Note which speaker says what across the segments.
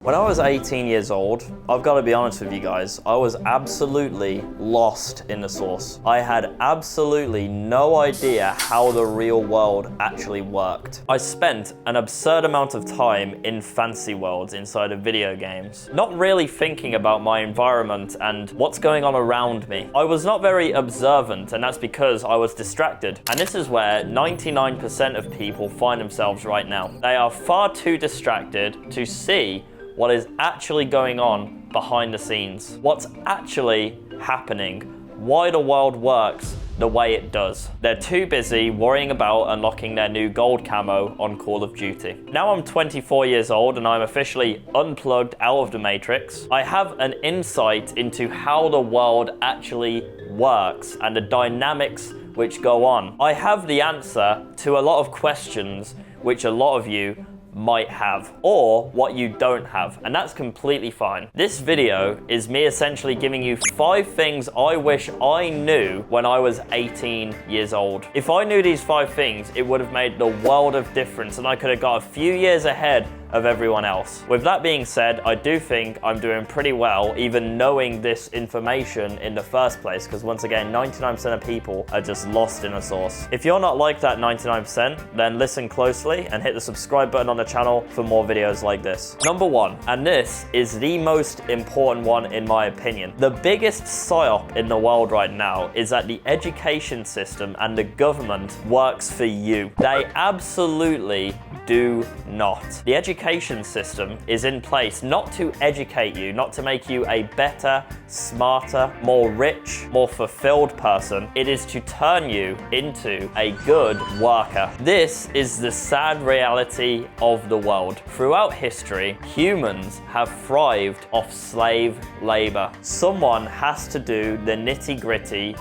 Speaker 1: When I was 18 years old, I've got to be honest with you guys, I was absolutely lost in the sauce. I had absolutely no idea how the real world actually worked. I spent an absurd amount of time in fantasy worlds inside of video games, not really thinking about my environment and what's going on around me. I was not very observant, and that's because I was distracted. And this is where 99% of people find themselves right now. They are far too distracted to see what is actually going on behind the scenes, what's actually happening, why the world works the way it does. They're too busy worrying about unlocking their new gold camo on Call of Duty. Now I'm 24 years old and I'm officially unplugged out of the Matrix. I have an insight into how the world actually works and the dynamics which go on. I have the answer to a lot of questions which a lot of you might have, or what you don't have, and that's completely fine. This video is me essentially giving you 5 things I wish I knew when I was 18 years old. If I knew these 5 things, it would have made the world of difference and I could have got a few years ahead of everyone else. With that being said, I do think I'm doing pretty well even knowing this information in the first place, because once again, 99% of people are just lost in a sauce. If you're not like that 99%, then listen closely and hit the subscribe button on the channel for more videos like this. Number 1, and this is the most important one in my opinion. The biggest psyop in the world right now is that the education system and the government works for you. They absolutely do not. The education system is in place not to educate you, not to make you a better, smarter, more rich, more fulfilled person. It is to turn you into a good worker. This is the sad reality of the world. Throughout history, humans have thrived off slave labor. Someone has to do the nitty-gritty,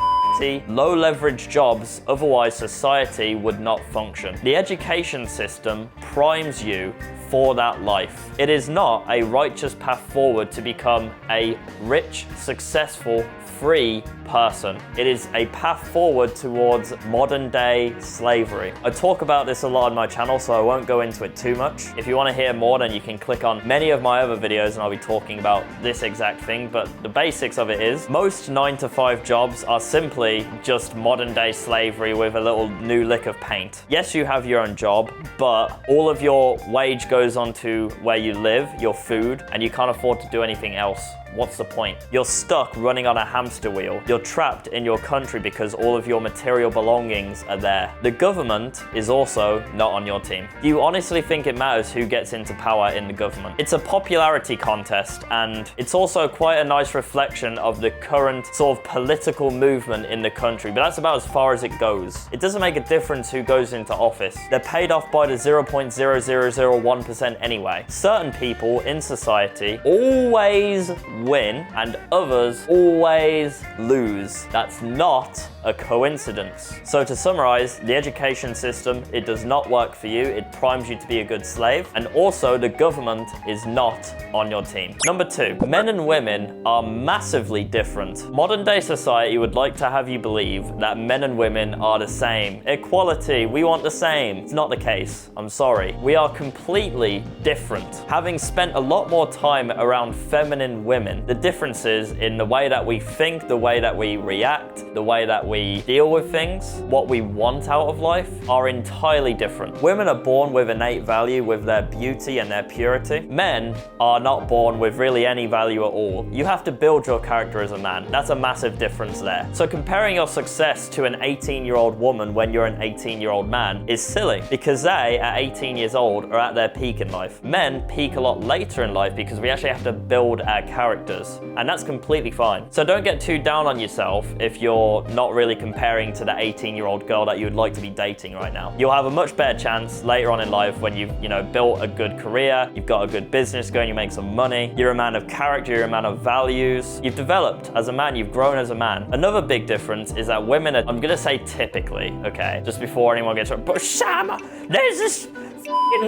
Speaker 1: low leverage jobs, otherwise society would not function. The education system primes you for that life. It is not a righteous path forward to become a rich, successful, free person. It is a path forward towards modern day slavery. I talk about this a lot on my channel, so I won't go into it too much. If you want to hear more, then you can click on many of my other videos and I'll be talking about this exact thing. But the basics of it is most 9-to-5 jobs are simply just modern day slavery with a little new lick of paint. Yes, you have your own job, but all of your wage goes on to where you live, your food, and you can't afford to do anything else. What's the point? You're stuck running on a hamster wheel. You're trapped in your country because all of your material belongings are there. The government is also not on your team. Do you honestly think it matters who gets into power in the government? It's a popularity contest, and it's also quite a nice reflection of the current sort of political movement in the country, but that's about as far as it goes. It doesn't make a difference who goes into office. They're paid off by the 0.0001% anyway. Certain people in society always win and others always lose. That's not a coincidence. So to summarize, the education system, it does not work for you. It primes you to be a good slave, and also the government is not on your team. Number 2, men and women are massively different. Modern day society would like to have you believe that men and women are the same. Equality, we want the same. It's not the case. I'm sorry. We are completely different. Having spent a lot more time around feminine women, the differences in the way that we think, the way that we react, the way that we deal with things, what we want out of life are entirely different. Women are born with innate value, with their beauty and their purity. Men are not born with really any value at all. You have to build your character as a man. That's a massive difference there. So comparing your success to an 18-year-old woman when you're an 18-year-old man is silly, because they, at 18 years old, are at their peak in life. Men peak a lot later in life because we actually have to build our characters, and that's completely fine. So don't get too down on yourself if you're not really comparing to the 18-year-old girl that you would like to be dating right now. You'll have a much better chance later on in life when you've, built a good career, you've got a good business going, you make some money, you're a man of character, you're a man of values, you've developed as a man, you've grown as a man. Another big difference is that women are, I'm gonna say typically, okay, just before anyone gets, but Sam, there's this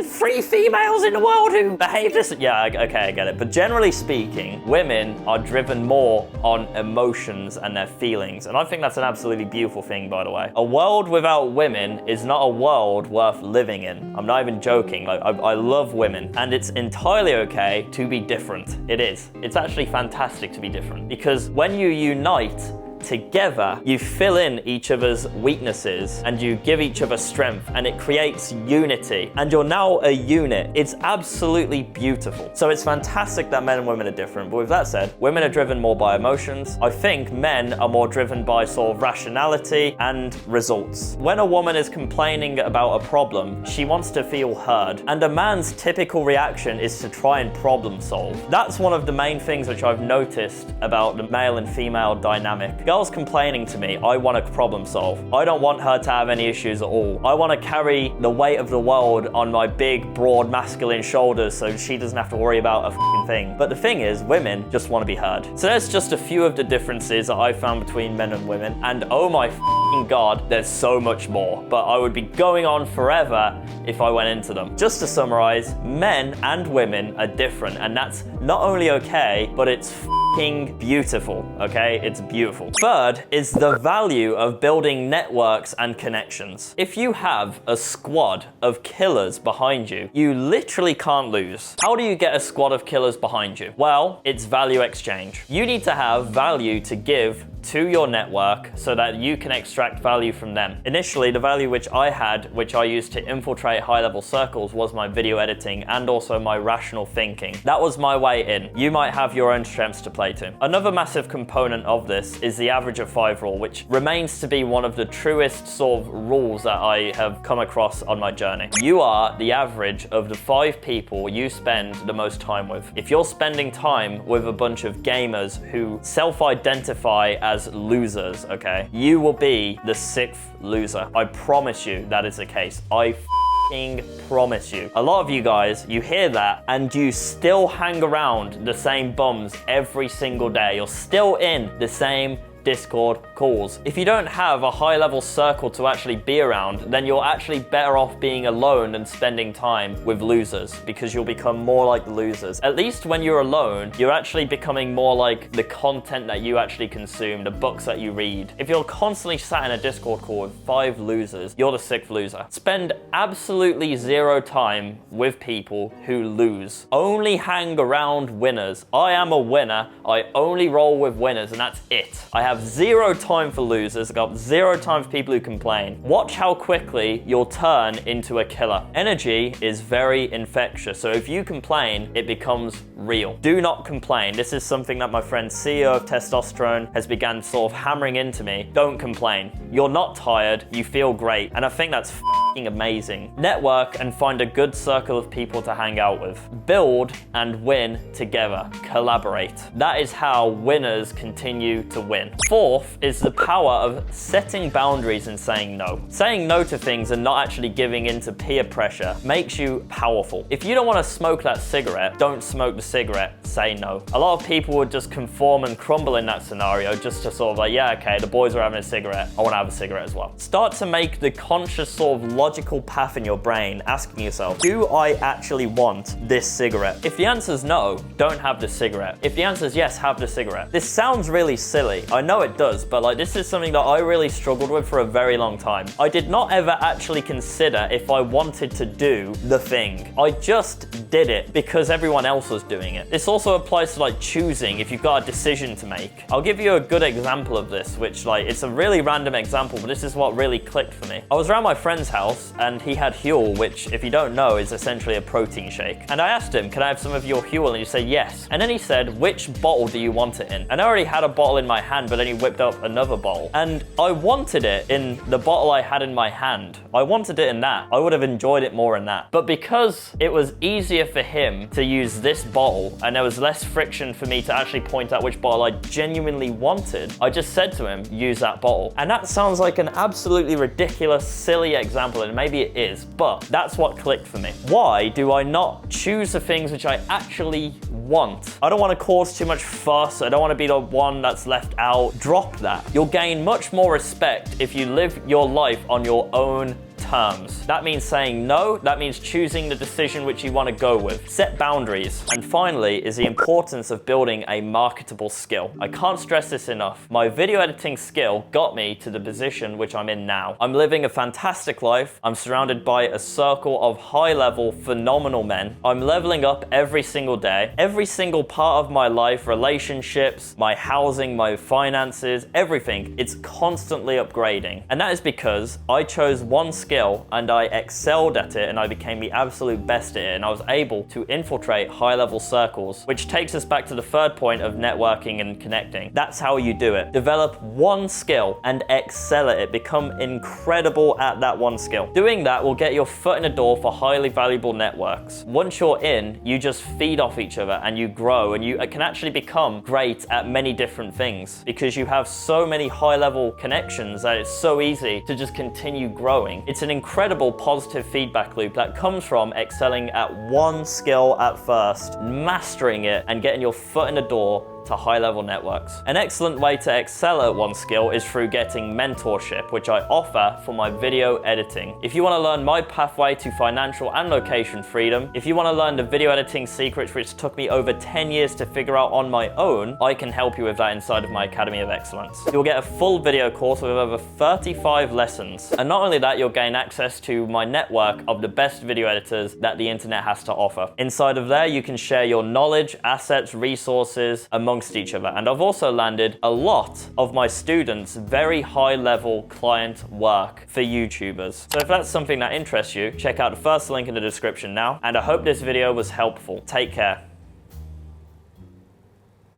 Speaker 1: 3 females in the world who behave this. Yeah, okay, I get it. But generally speaking, women are driven more on emotions and their feelings. And I think that's an absolutely beautiful thing, by the way. A world without women is not a world worth living in. I'm not even joking. Like, I love women, and it's entirely okay to be different. It is. It's actually fantastic to be different, because when you unite together, you fill in each other's weaknesses and you give each other strength, and it creates unity, and you're now a unit. It's absolutely beautiful. So it's fantastic that men and women are different. But with that said, women are driven more by emotions. I think men are more driven by sort of rationality and results. When a woman is complaining about a problem, she wants to feel heard, and a man's typical reaction is to try and problem solve. That's one of the main things which I've noticed about the male and female dynamic. Girl's complaining to me, I want to problem solve. I don't want her to have any issues at all. I want to carry the weight of the world on my big, broad, masculine shoulders so she doesn't have to worry about a f***ing thing. But the thing is, women just want to be heard. So there's just a few of the differences that I found between men and women, and oh my f***ing god, there's so much more. But I would be going on forever if I went into them. Just to summarize, men and women are different, and that's not only okay, but it's f***ing beautiful, okay? It's beautiful. Third is the value of building networks and connections. If you have a squad of killers behind you, you literally can't lose. How do you get a squad of killers behind you? Well, it's value exchange. You need to have value to give to your network so that you can extract value from them. Initially, the value which I had, which I used to infiltrate high-level circles, was my video editing and also my rational thinking. That was my way in. You might have your own strengths to play to. Another massive component of this is the average of 5 rule, which remains to be one of the truest sort of rules that I have come across on my journey. You are the average of the 5 people you spend the most time with. If you're spending time with a bunch of gamers who self-identify as losers, okay, you will be the 6th loser. I promise you that is the case. I f***ing promise you. A lot of you guys, you hear that and you still hang around the same bums every single day. You're still in the same Discord calls. If you don't have a high-level circle to actually be around, then you're actually better off being alone than spending time with losers, because you'll become more like the losers. At least when you're alone, you're actually becoming more like the content that you actually consume, the books that you read. If you're constantly sat in a Discord call with 5 losers, you're the 6th loser. Spend absolutely 0 time with people who lose. Only hang around winners. I am a winner. I only roll with winners, and that's it. I have 0 time for losers. I got 0 time for people who complain. Watch how quickly you'll turn into a killer. Energy is very infectious, so if you complain, it becomes real. Do not complain. This is something that my friend CEO of Testosterone has begun sort of hammering into me. Don't complain. You're not tired. You feel great, and I think that's f***ing amazing. Network and find a good circle of people to hang out with. Build and win together. Collaborate. That is how winners continue to win. 4th is the power of setting boundaries and saying no. Saying no to things and not actually giving into peer pressure makes you powerful. If you don't want to smoke that cigarette, don't smoke the cigarette. Say no. A lot of people would just conform and crumble in that scenario just to sort of like, yeah, okay, the boys are having a cigarette. I want to have a cigarette as well. Start to make the conscious sort of logical path in your brain, asking yourself, do I actually want this cigarette? If the answer is no, don't have the cigarette. If the answer is yes, have the cigarette. This sounds really silly. I know it does, but like this is something that I really struggled with for a very long time. I did not ever actually consider if I wanted to do the thing. I just did it because everyone else was doing it. This also applies to like choosing if you've got a decision to make. I'll give you a good example of this, which like it's a really random example, but this is what really clicked for me. I was around my friend's house and he had Huel, which if you don't know is essentially a protein shake. And I asked him, can I have some of your Huel? And he said yes. And then he said, which bottle do you want it in? And I already had a bottle in my hand, but then he whipped up another bottle. And I wanted it in the bottle I had in my hand. I wanted it in that. I would have enjoyed it more in that. But because it was easier for him to use this bottle and there was less friction for me to actually point out which bottle I genuinely wanted, I just said to him, use that bottle. And that sounds like an absolutely ridiculous, silly example, and maybe it is, but that's what clicked for me. Why do I not choose the things which I actually want? I don't want to cause too much fuss. I don't want to be the one that's left out. Drop that. You'll gain much more respect if you live your life on your own terms. That means saying no, that means choosing the decision which you want to go with. Set boundaries. And finally is the importance of building a marketable skill. I can't stress this enough. My video editing skill got me to the position which I'm in now. I'm living a fantastic life. I'm surrounded by a circle of high-level, phenomenal men. I'm leveling up every single day. Every single part of my life, relationships, my housing, my finances, everything, it's constantly upgrading. And that is because I chose one skill and I excelled at it and I became the absolute best at it, and I was able to infiltrate high-level circles, which takes us back to the third point of networking and connecting. That's how you do it. Develop one skill and excel at it. Become incredible at that one skill. Doing that will get your foot in the door for highly valuable networks. Once you're in, you just feed off each other and you grow, and you can actually become great at many different things because you have so many high-level connections that it's so easy to just continue growing. It's an incredible positive feedback loop that comes from excelling at one skill at first, mastering it, and getting your foot in the door to high-level networks. An excellent way to excel at one skill is through getting mentorship, which I offer for my video editing. If you want to learn my pathway to financial and location freedom, if you want to learn the video editing secrets which took me over 10 years to figure out on my own, I can help you with that inside of my Academy of Excellence. You'll get a full video course with over 35 lessons. And not only that, you'll gain access to my network of the best video editors that the internet has to offer. Inside of there, you can share your knowledge, assets, resources, amongst each other. And I've also landed a lot of my students' very high-level client work for YouTubers. So if that's something that interests you, check out the first link in the description now, and I hope this video was helpful. Take care.